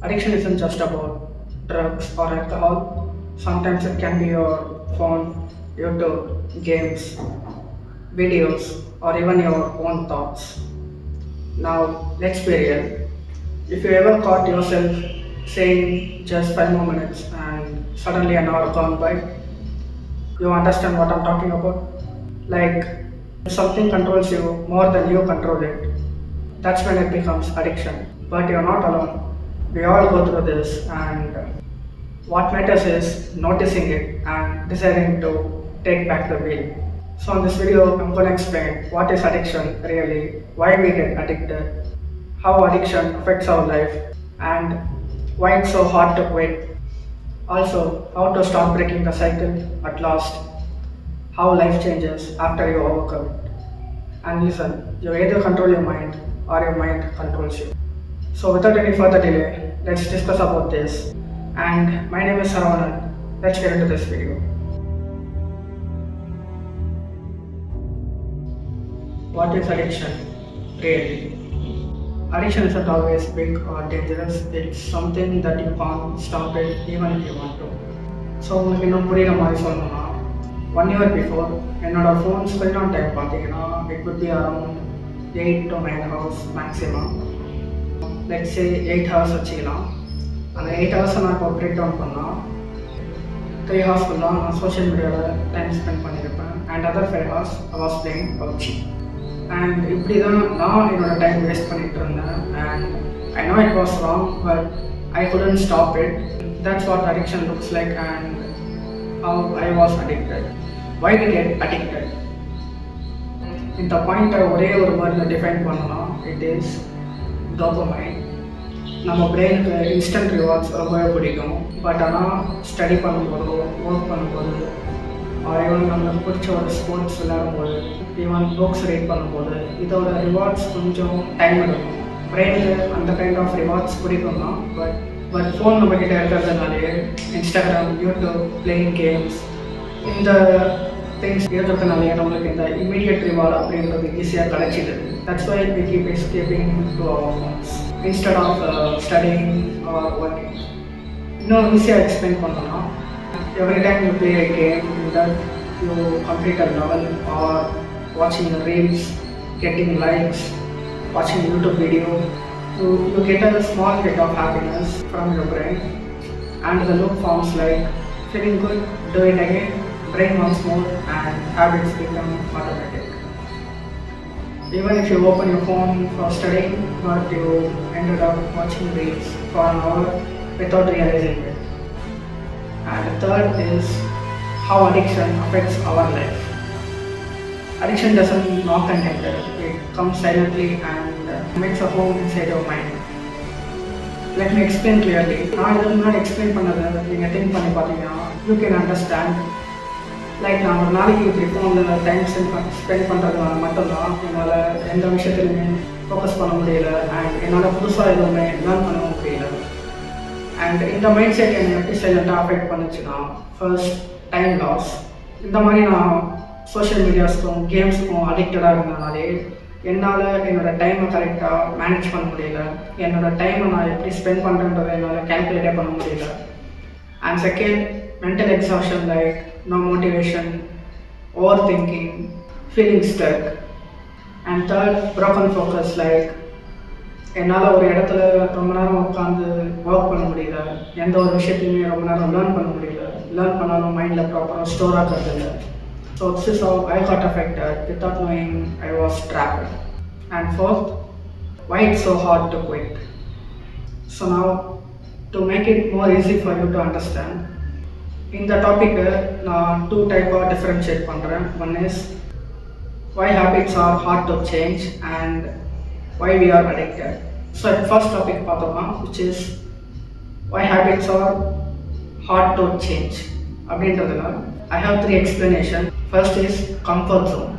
Addiction isn't just about drugs or alcohol. Sometimes it can be your phone, YouTube, games, videos, or even your own thoughts. Now, let's be real. If you ever caught yourself saying just 5 more minutes and suddenly an hour gone by, you understand what I'm talking about? Like, if something controls you more than you control it, that's when it becomes addiction. But you're not alone. We all go through this, and what matters is noticing it and deciding to take back the wheel. So, in this video, I'm going to explain what is addiction really, why we get addicted, how addiction affects our life, and why it's so hard to quit. Also, how to stop breaking the cycle at last, how life changes after you overcome it. And listen, you either control your mind or your mind controls you. So without any further delay, let's discuss about this. And my name is Saravanan. Let's get into this video. What is addiction? Really? Addiction isn't always big or dangerous. It's something that you can't stop it even if you want to. So உங்களுக்கு இன்னும் புரியுற மாதிரி சொல்லணும்னா 1 year before என்னோட phone screen on time பார்த்தீங்கன்னா it would be around 8 to 9 hours maximum. Let's say 8 hours வச்சுக்கலாம். அந்த 8 hours நான் இப்போ பிரேக் டவுன் பண்ணால் 3 hours ஃபுல்லாக நான் சோஷியல் மீடியாவில் டைம் ஸ்பெண்ட் பண்ணியிருப்பேன் and other 5 hours I was playing PUBG. And இப்படி தான் நான் என்னோட டைம் வேஸ்ட் பண்ணிட்டு இருந்தேன். And I know it was wrong but I couldn't stop it. That's what addiction looks like and how I was addicted. Why we get addicted? இந்த பாயிண்ட்டை ஒரே ஒரு வேர்டில் டிஃபைன் பண்ணலாம், இட் இஸ் டோபமைன். நம்ம பிரெயினுக்கு இன்ஸ்டன்ட் ரிவார்ட்ஸ் ரொம்பவே பிடிக்கும். பட் ஆனால் ஸ்டடி பண்ணும்போதோ ஒர்க் பண்ணும்போது ஈவன் நம்மளுக்கு பிடிச்ச ஒரு ஸ்போர்ட்ஸ் விளையாடும்போது ஈவன் புக்ஸ் ரீட் பண்ணும்போது இதோட ரிவார்ட்ஸ் கொஞ்சம் டைம் எடுக்கும். பிரெயினுக்கு அந்த கைண்ட் ஆஃப் ரிவார்ட்ஸ் பிடிக்கும் தான். பட் ஃபோன் நம்மக்கிட்ட இருக்கிறதுனாலே இன்ஸ்டாகிராம், யூடியூப், பிளேயிங் கேம்ஸ் இந்த திங்ஸ் இருக்கிறதுனாலே நம்மளுக்கு இந்த இமீடியட் ரிவார்ட் அப்படின்றது ஈஸியாக கிடைச்சிது. That's why we keep escaping to our phones instead of studying or working. இன்னும் ஈஸியாக எக்ஸ்பிளைன் பண்ணோன்னா every time you play a game that you complete a level or watching reels, getting likes, watching YouTube video, you get a small hit of happiness from your brain and the loop forms like feeling good, do it again, brain wants more and habits become automatic. Even if you open your phone for studying but you ended up watching reels for an hour without realizing it. And the third is how addiction affects our life. Addiction doesn't knock and enter. It comes silently and makes a home inside your mind. Let me explain clearly. நான் இதுக்கு முன்னாடி explain பண்ணதை நீங்கள் think பண்ணி பார்த்தீங்கன்னா you can understand. Like நான் ஒரு நாளைக்கு இப்படி ஃபோனில் டைம் ஸ்பெண்ட் பண்ணுறதுனால மட்டும்தான் என்னால் எந்த விஷயத்துலையுமே ஃபோக்கஸ் பண்ண முடியல அண்ட் என்னால் புதுசாக எதுவுமே லேர்ன் பண்ணவும் முடியல. அண்ட் இந்த மைண்ட் செட் என்னை எப்படி சைலண்ட்டாக அஃபெக்ட் பண்ணுச்சுன்னா ஃபர்ஸ்ட் டைம் லாஸ். இந்த மாதிரி நான் சோஷியல் மீடியாஸ்க்கும் கேம்ஸுக்கும் அடிக்டடாக இருந்தனாலே என்னால் என்னோடய டைமை கரெக்டாக மேனேஜ் பண்ண முடியல. என்னோடய டைமை நான் எப்படி ஸ்பெண்ட் பண்ணுறேன்றதை என்னால் கேல்குலேட்டே பண்ண முடியல. And second, mental exhaustion like no motivation, overthinking, feeling stuck. And third, broken focus like என்னால் ஒரு இடத்துல ரொம்ப நேரம் உட்காந்து ஒர்க் பண்ண முடியல, எந்த ஒரு விஷயத்தையுமே ரொம்ப நேரம் லேர்ன் பண்ண முடியல, லேர்ன் பண்ணாலும் மைண்டில் ப்ராப்பராக ஸ்டோர் ஆகிறது இல்லை. So this is how I got affected without knowing I was dropped. And fourth, why it's so hard to quit. So now to make it more easy for you to understand, இந்த டாப்பிக்கை நான் 2 டைப்பாக differentiate பண்ணுறேன். One is why habits are hard to change and why we are addicted. So the first topic பார்த்தோம்னா which is why habits are hard to change. அப்படின்றதுல I have 3 explanations. First is comfort zone.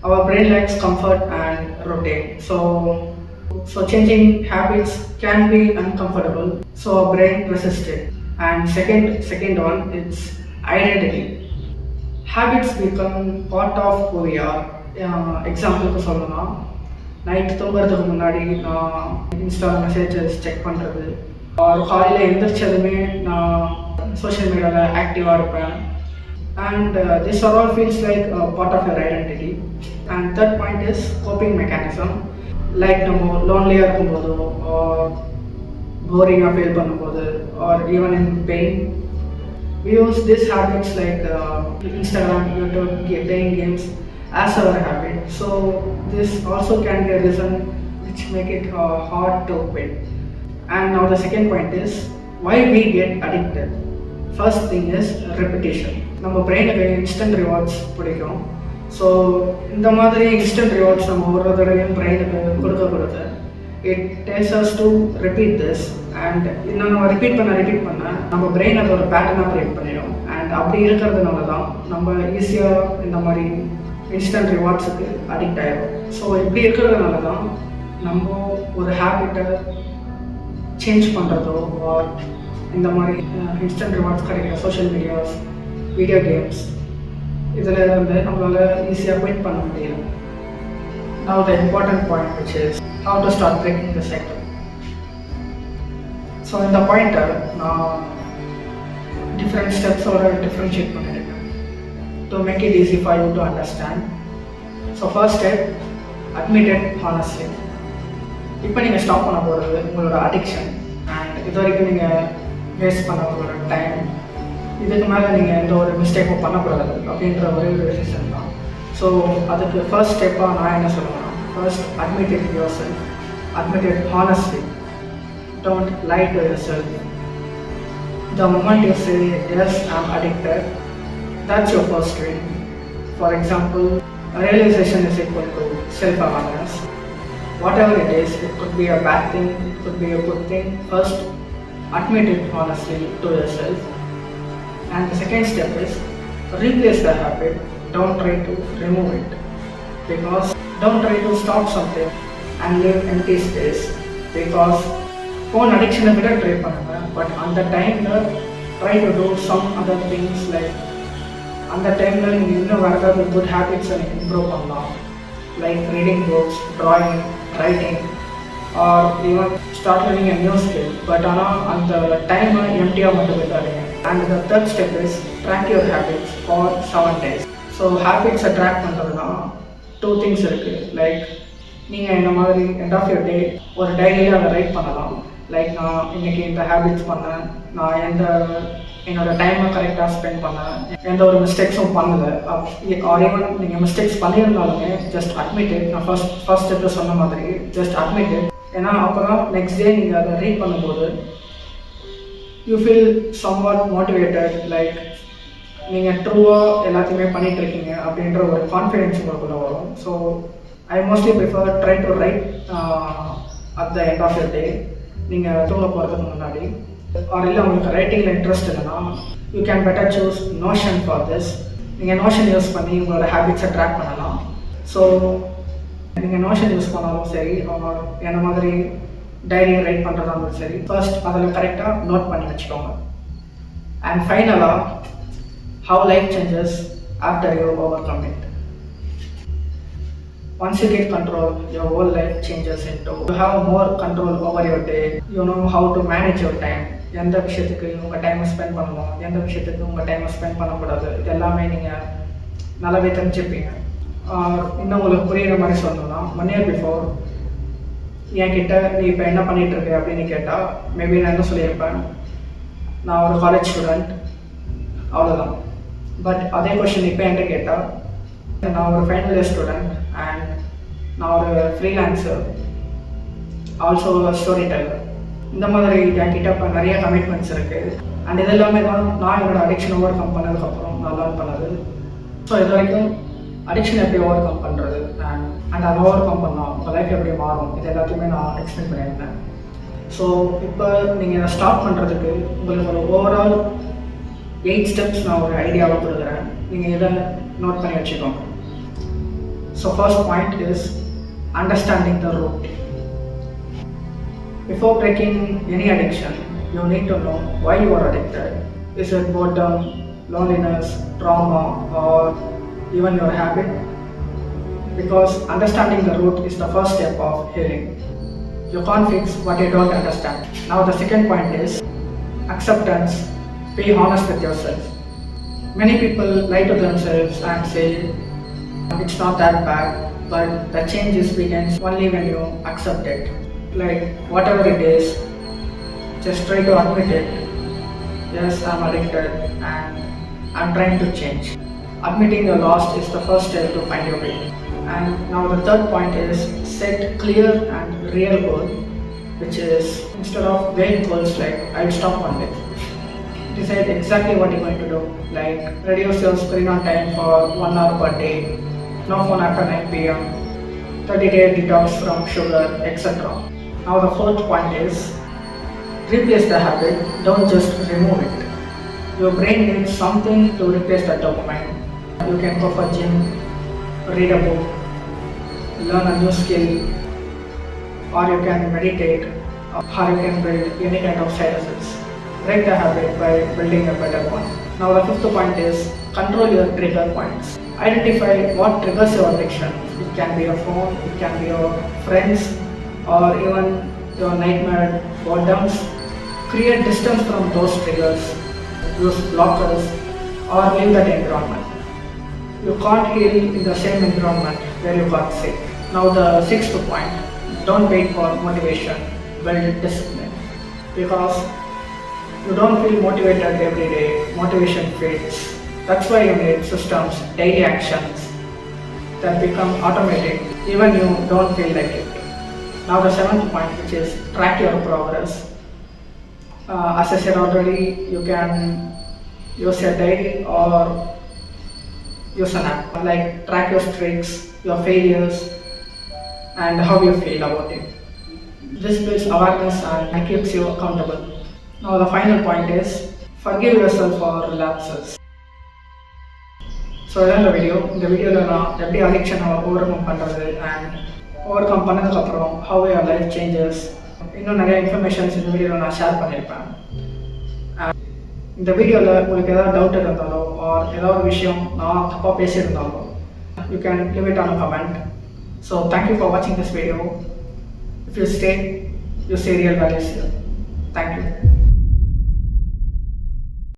Our brain likes comfort and routine. So changing habits can be uncomfortable. So our brain resists it. And second one is identity. Habits become part of who we are. Example சொல்லணும்னா night தூங்குறதுக்கு முன்னாடி நான் Insta messages check பண்ணுறது, ஒரு காலையில் எழுந்திரிச்சதுமே நான் social மீடியாவில் ஆக்டிவாக இருப்பேன். And this all feels like a part of your identity. And third point is coping mechanism. Like நம்ம லோன்லியாக இருக்கும்போதோ போரிங்காக ஃபீல் பண்ணும்போது R even in pain, we use these habits like Instagram, YouTube, playing games as our habit. So this also can be a reason which make it hard to quit. And now the second point is why we get addicted. First thing is repetition. நம்ம பிரெயினுக்கு instant rewards பிடிக்கும். So இந்த மாதிரி instant rewards நம்ம ஒரு தடவையும் பிரெயினுக்கு கொடுக்க it takes us to repeat this. And நம்ம ரிப்பீட் பண்ண நம்ம பிரெயின் அதை ஒரு பேட்டர்னாக க்ரியேட் பண்ணிடும். அண்ட் அப்படி இருக்கிறதுனால தான் நம்ம ஈஸியாக இந்த மாதிரி இன்ஸ்டன்ட் ரிவார்ட்ஸுக்கு அடிக்ட் ஆகிடும். ஸோ இப்படி இருக்கிறதுனால தான் நம்ம ஒரு ஹேபிட்டை சேஞ்ச் பண்ணுறதோ ஆர் இந்த மாதிரி இன்ஸ்டன்ட் ரிவார்ட்ஸ் கிடைக்கிற சோஷியல் மீடியாஸ், வீடியோ கேம்ஸ் இதில் இருந்து நம்மளால் ஈஸியாக குவிட் பண்ண முடியும். Now the important point, which is how to start breaking the cycle. So இந்த பாயிண்ட்டை நான் டிஃப்ரெண்ட் ஸ்டெப்ஸோட டிஃப்ரென்ஷியேட் பண்ணியிருக்கேன் to make it easy for you to understand. So first step, admit it honestly. இப்போ நீங்கள் ஸ்டாப் பண்ண போகிறது உங்களோட அடிக்ஷன் அண்ட் இது வரைக்கும் நீங்கள் வேஸ்ட் பண்ண உங்களோட டைம், இதுக்கு மேலே நீங்கள் எந்த ஒரு மிஸ்டேக்கும் பண்ணக்கூடாது அப்படின்ற ஒரே ஒரு டிசிஷன் தான். ஸோ அதுக்கு ஃபர்ஸ்ட் ஸ்டெப்பாக நான் என்ன சொல்லுவேன்னா, first admit it yourself, admit it honestly, don't lie to yourself. The moment you say yes, I'm addicted, that's your first win. For example, realization is equal to self-awareness. Whatever it is, it could be a bad thing, it could be a good thing. First, admit it honestly to yourself. And the second step is replace the habit. Don't try to remove it, because don't try to stop something and leave empty space. Because phone addiction a bit try பண்ணுங்க, but அந்த டைமில் try to do some other things. Like அந்த டைமில் நீங்கள் இன்னும் வேறு ஏதாவது good ஹேபிட்ஸை நீங்கள் இம்ப்ரூவ் பண்ணலாம். Like reading books, drawing, writing or even start learning a new skill. But ஆனால் அந்த டைமை எம்டியாக மட்டும் விட்டாதீங்க. And the third step is track your habits for 7 days. So ஹேபிட்ஸை ட்ராக் பண்ணுறதுனா 2 things இருக்குது. லைக் நீங்கள் இந்த மாதிரி எண்ட் ஆஃப் யுவர் டே ஒரு டைரியில் அதை ரைட் பண்ணலாம். லைக் நான் இன்றைக்கி இந்த ஹேபிட்ஸ் பண்ணேன், நான் என்னோடய டைமை கரெக்டாக ஸ்பெண்ட் பண்ணேன், எந்த ஒரு மிஸ்டேக்ஸும் பண்ணலை. ஆர் ஈவன் நீங்கள் மிஸ்டேக்ஸ் பண்ணியிருந்தாலுமே ஜஸ்ட் அட்மிட் இட். நான் ஃபர்ஸ்ட் ஸ்டெப்பில் சொன்ன மாதிரி ஜஸ்ட் அட்மிட் இட். ஏன்னா அப்போ தான் நெக்ஸ்ட் டே நீங்கள் அதை ரீட் பண்ணும்போது you feel somewhat motivated. Like நீங்கள் ட்ரூவாக எல்லாத்தையுமே பண்ணிகிட்ருக்கீங்க அப்படின்ற ஒரு கான்ஃபிடென்ஸ் உங்களுக்குள்ள வரும். So I mostly prefer try to write at the end of your day. நீங்கள் தூங்க போகிறதுக்கு முன்னாடி ஆர் இல்லை உங்களுக்கு ரைட்டிங்கில் இன்ட்ரெஸ்ட் இல்லைன்னா you can better choose Notion for this. நீங்கள் நோஷன் யூஸ் பண்ணி உங்களோட ஹேபிட்ஸை ட்ராக் பண்ணலாம். ஸோ நீங்கள் நோஷன் யூஸ் பண்ணாலும் சரி, என்ன மாதிரி டைரியை ரைட் பண்ணுறதாலும் சரி, ஃபர்ஸ்ட் அதில் கரெக்டாக நோட் பண்ணி வச்சுக்கோங்க. அண்ட் ஃபைனலாக, how life changes after you overcome it. Once you get control, your whole life changes into you have more control over your day. You know how to manage your time. எந்த விஷயத்துக்கு உங்கள் டைமை spend பண்ணணும், எந்த விஷயத்துக்கு உங்கள் டைமை spend பண்ணக்கூடாது, இது எல்லாமே நீங்கள் நல்லாவே தெரிஞ்சுப்பீங்க. இன்னும் உங்களுக்கு புரியுற மாதிரி சொல்லணும்னா, 1 year before என்கிட்ட நீ இப்போ என்ன பண்ணிகிட்ருக்க அப்படின்னு கேட்டால் மேபி நான் என்ன சொல்லியிருப்பேன், நான் ஒரு காலேஜ் ஸ்டூடெண்ட், அவ்வளோதான். பட் அதே கொஷின் இப்போ என்கிட்ட கேட்டால் நான் ஒரு ஃபைனல் இயர் ஸ்டூடெண்ட் அண்ட் நான் ஒரு ஃப்ரீலான்சர், ஆல்சோ ஸ்டோரி டெல்லர். இந்த மாதிரி என்கிட்ட இப்போ நிறைய கமிட்மெண்ட்ஸ் இருக்குது. அண்ட் இது எல்லாமே தான் நான் என்னோடய அடிக்ஷன் ஓவர் கம் பண்ணதுக்கப்புறம் நான் லேர்ன் பண்ணது. ஸோ இது வரைக்கும் அடிக்ஷன் எப்படி ஓவர் கம் பண்ணுறது அண்ட் அதை ஓவர் கம் பண்ணலாம், உங்கள் லைஃப் எப்படி மாறும், இது எல்லாத்தையுமே நான் எக்ஸ்பிளைன் பண்ணியிருந்தேன். ஸோ இப்போ நீங்கள் இதை ஸ்டார்ட் பண்ணுறதுக்கு உங்களுக்கு ஒரு ஓவரால் 8 steps நான் ஒரு ஐடியாவை கொடுக்குறேன். நீங்கள் இதை நோட் பண்ணி வச்சுக்கோங்க. So first point is understanding the root. Before breaking any addiction, you need to know why you are addicted. Is it boredom, loneliness, trauma, or even your habit? because understanding the root is the first step of healing. You can't fix what you don't understand. Now the second point is acceptance. Be honest with yourself. Many people lie to themselves and say it's not that bad, but the change begins only when you accept it. Like whatever it is, just try to admit it. Yes, I'm addicted and I'm trying to change. Admitting you're lost is the first step to find your way. And now the third point is set clear and real goal, which is instead of vague goals like I'll stop one day, decide exactly what you're going to do. Like reduce your screen on time for 1 hour per day, no phone after 9 p.m., 30-day detox from sugar, etc. Now the fourth point is replace the habit, don't just remove it. Your brain needs something to replace the dopamine. You can go for gym, read a book, learn a new skill, or you can meditate, or you can build any kind of side hustles. Break the habit by building a better one. Now the fifth point is control your trigger points. Identify what triggers your addiction. It can be your phone, it can be your friends, or even your nightmare boredoms. Create distance from those triggers, use blockers, or leave that environment. You can't heal in the same environment where you got sick. Now the sixth point, don't wait for motivation, build discipline. Because you don't feel motivated every day, motivation fades. That's why you need systems, daily actions that become automatic, even you don't feel like it. Now the seventh point, which is track your progress. As I said already, you can use a diary or use an app, like track your streaks, your failures, and how you feel about it. This builds awareness and keeps you accountable. Now the final point is forgive yourself for relapses. So இதான் இந்த வீடியோவில் நான் எப்படி அடிக்ஷனை over come பண்ணுறது and over come பண்ணதுக்கப்புறம் have your life changes, இன்னும் நிறைய informations இந்த வீடியோவில் நான் ஷேர் பண்ணியிருப்பேன். இந்த வீடியோவில் உங்களுக்கு ஏதாவது டவுட் இருந்தாலோ ஆர் ஏதாவது ஒரு விஷயம் நான் தப்பாக பேசியிருந்தாலோ you can leave it on a comment. So thank you for வாட்சிங் this video. If you stay, you say real values. Thank you.